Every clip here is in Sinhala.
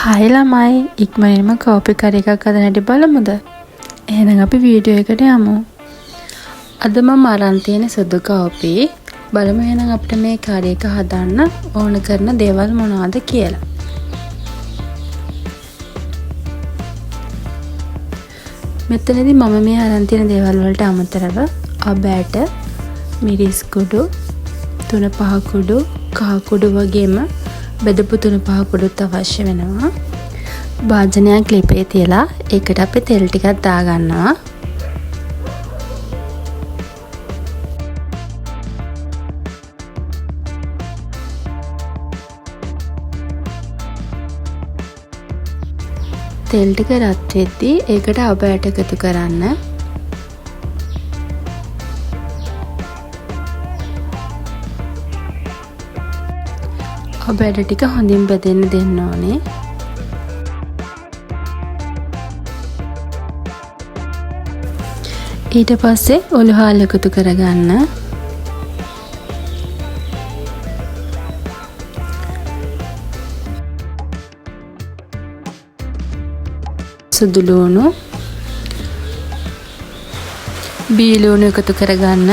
හායි ළමයි ඉක්මනින්ම කෝපි කරි එකක් හදන්න හැටි බලමුද? එහෙනම් අපි වීඩියෝ එකට යමු. අද මම අරන් තියෙන සුදු කෝපි බලමු එහෙනම් අපිට මේ කරි එක හදන්න ඕන කරන දේවල් මොනවද කියලා. මෙතනදී මම මේ අරන් තියෙන දේවල් වලට අමතරව අබෑට මිරිස් කුඩු 3-5 කුඩු කහ කුඩු වගේම බෙදපු 3-5 කුඩුත් අවශ්‍ය වෙනවා. භාජනයක් ලිපේ තියලා ඒකට අපි තෙල් ටිකක් දාගන්නවා. තෙල් ටික රත් වෙද්දී ඒකට අබෑට එකතු කරන්න. අබෑට ටික හොඳින් බෙදෙන්න දෙන්න ඕනේ. ඊට පස්සේ ඔලු හාල් එකතු කරගන්න. සුදු ලුණු බී ලුණු එකතු කරගන්න.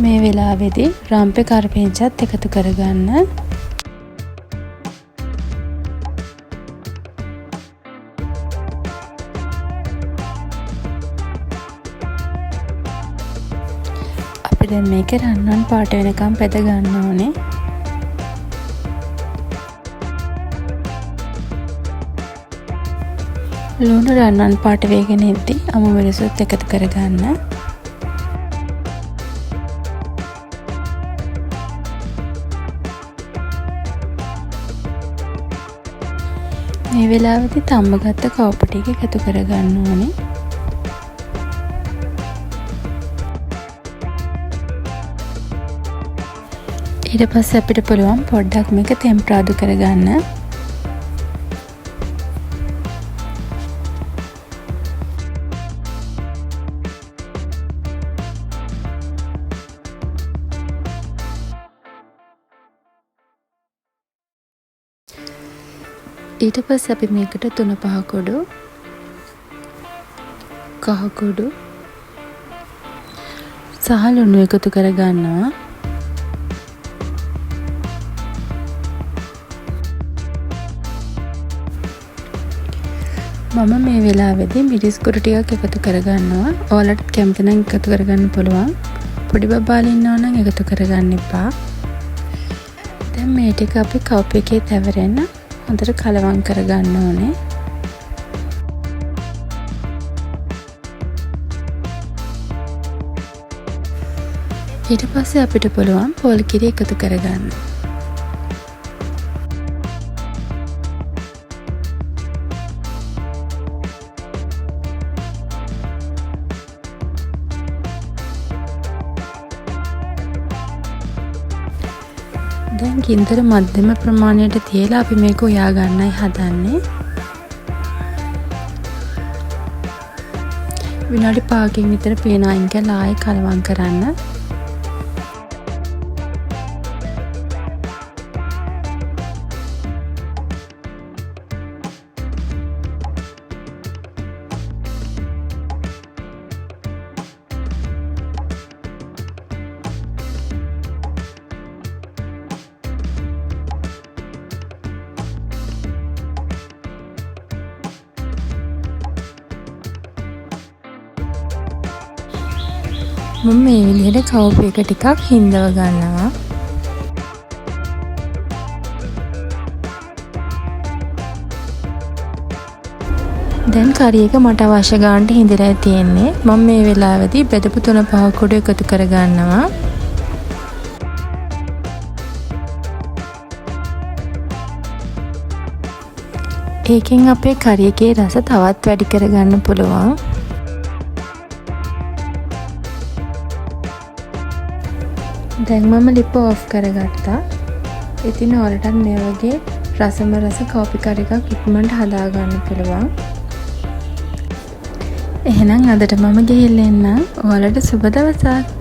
මේ වෙලාවේදී රම්පේ කරපිංචත් එකතු කරගන්න. අපි දැන් මේක රන්වන් පාට වෙනකම් පැද ගන්න ඕනේ. ලුණු රන්වන් පාට වේගෙන ඉද්දී අමු මිරිසුත් එකතු කරගන්න. මේ වෙලාවේදී තම්බගත්ත කෝපි ටික එකතු කරගන්න ඕනේ. ඊට පස්සේ අපිට පුළුවන් පොඩ්ඩක් මේක තෙම්පරාදු කරගන්න. ඊට පස්සේ අපි මේකට 3-5 කුඩු කහ කුඩු සහ ලුණු එකතු කරගන්නවා. මම මේ වෙලාවේදී මිරිස් කුඩු ටිකක් එකතු කරගන්නවා. ඔයාලට කැමති නම් එකතු කරගන්න පුළුවන්. පොඩි බබාලා ඉන්නවා නම් එකතු කරගන්න එපා. දැන් මේ ටික අපි කෝපි එකේ තැවරෙන්න හොඳට කලවම් කරගන්න ඕනේ. ඊට පස්සේ අපිට පුළුවන් පොල් කිරි එකතු කරගන්න. දැන් ගින්දර මධ්‍යම ප්‍රමාණයට තියලා අපි මේක උයා ගන්නයි හදන්නේ. විනාඩි 5කින් විතර පේන අයින් කරලා ආයෙ කලවම් කරන්න. මම මේ විදිහට කෝපි එක ටිකක් හිඳව ගන්නවා. දැන් කරි එක මට අවශ්‍ය ගානට හිඳලා තියෙන්නේ. මම මේ වෙලාවේදී බෙදපු 3-5 කුඩු එකතු කර ගන්නවා. ඒකෙන් අපේ කරි එකේ රස තවත් වැඩි කරගන්න පුළුවන්. දැන් මම ලිප ඔෆ් කරගත්තා. ඉතින් ඔයාලටත් මේ වගේ රසම රස කෝපි කරි එකක් ඉක්මනට හදා ගන්න පුළුවන්. එහෙනම් අදට මම ගිහින් එන්නම්. ඔයාලට සුබ දවසක්.